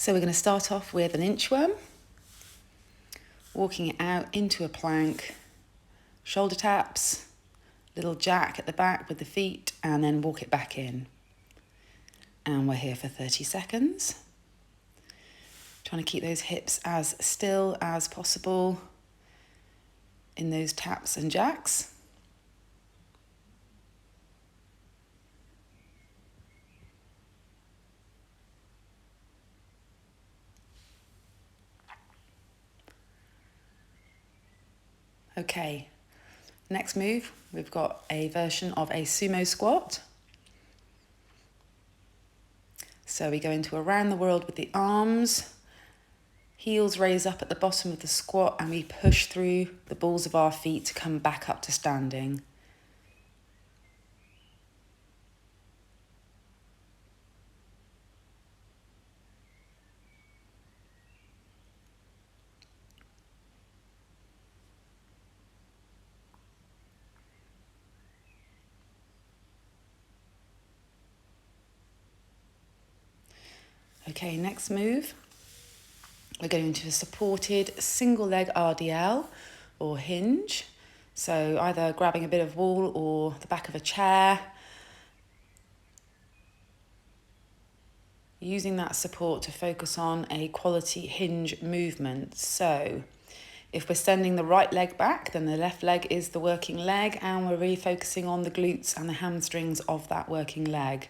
So we're going to start off with an inchworm, walking it out into a plank, shoulder taps, little jack at the back with the feet, and then walk it back in. And we're here for 30 seconds. Trying to keep those hips as still as possible in those taps and jacks. Okay, next move, we've got a version of a sumo squat. So we go into around the world with the arms, heels raise up at the bottom of the squat, and we push through the balls of our feet to come back up to standing. Okay, next move, we're going to a supported single leg RDL or hinge. So either grabbing a bit of wall or the back of a chair, using that support to focus on a quality hinge movement. So if we're sending the right leg back, then the left leg is the working leg, and we're really focusing on the glutes and the hamstrings of that working leg,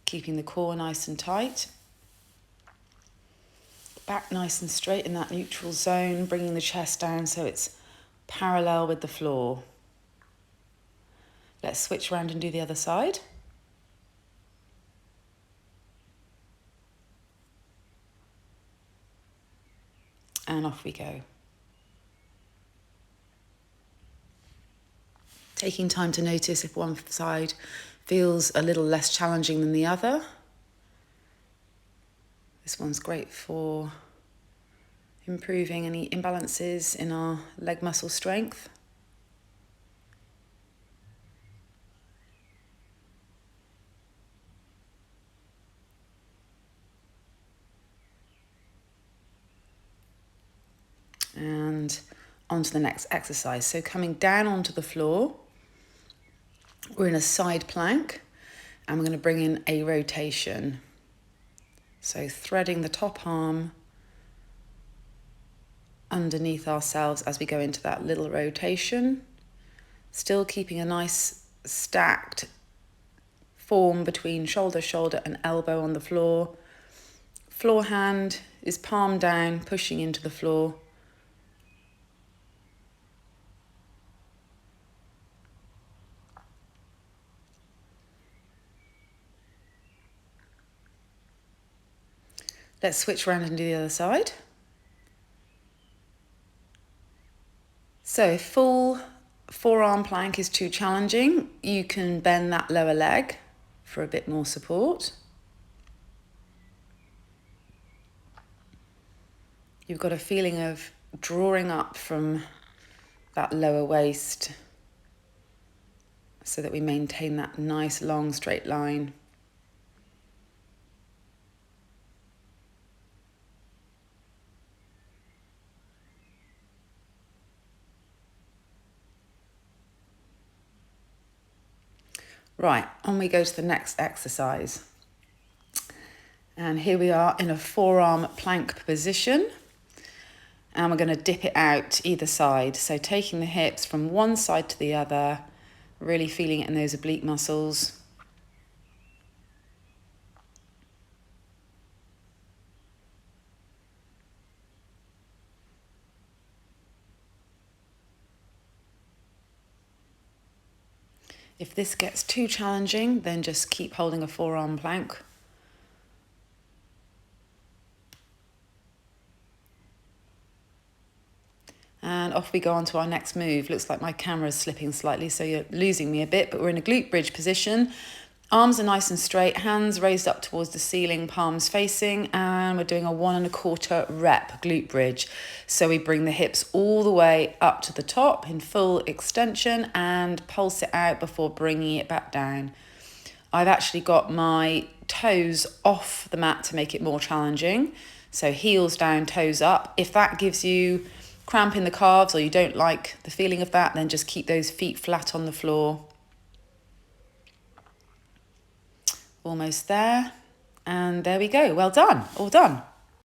keeping the core nice and tight. Back nice and straight in that neutral zone, bringing the chest down so it's parallel with the floor. Let's switch around and do the other side. And off we go. Taking time to notice if one side feels a little less challenging than the other. This one's great for improving any imbalances in our leg muscle strength. And on to the next exercise. So coming down onto the floor, we're in a side plank, and we're going to bring in a rotation. So threading the top arm underneath ourselves as we go into that little rotation, still keeping a nice stacked form between shoulder, shoulder and elbow on the floor. Floor hand is palm down, pushing into the floor. Let's switch around and do the other side. So if full forearm plank is too challenging, you can bend that lower leg for a bit more support. You've got a feeling of drawing up from that lower waist so that we maintain that nice long straight line. Right, on we go to the next exercise. And here we are in a forearm plank position. And we're going to dip it out either side. So taking the hips from one side to the other, really feeling it in those oblique muscles. If this gets too challenging, then just keep holding a forearm plank. And off we go on to our next move. Looks like my camera's slipping slightly, so you're losing me a bit, but we're in a glute bridge position. Arms are nice and straight, hands raised up towards the ceiling, palms facing, and we're doing a 1 1/4 rep glute bridge. So we bring the hips all the way up to the top in full extension and pulse it out before bringing it back down. I've actually got my toes off the mat to make it more challenging. So heels down, toes up. If that gives you cramp in the calves or you don't like the feeling of that, then just keep those feet flat on the floor. Almost there. And there we go. Well done. All done.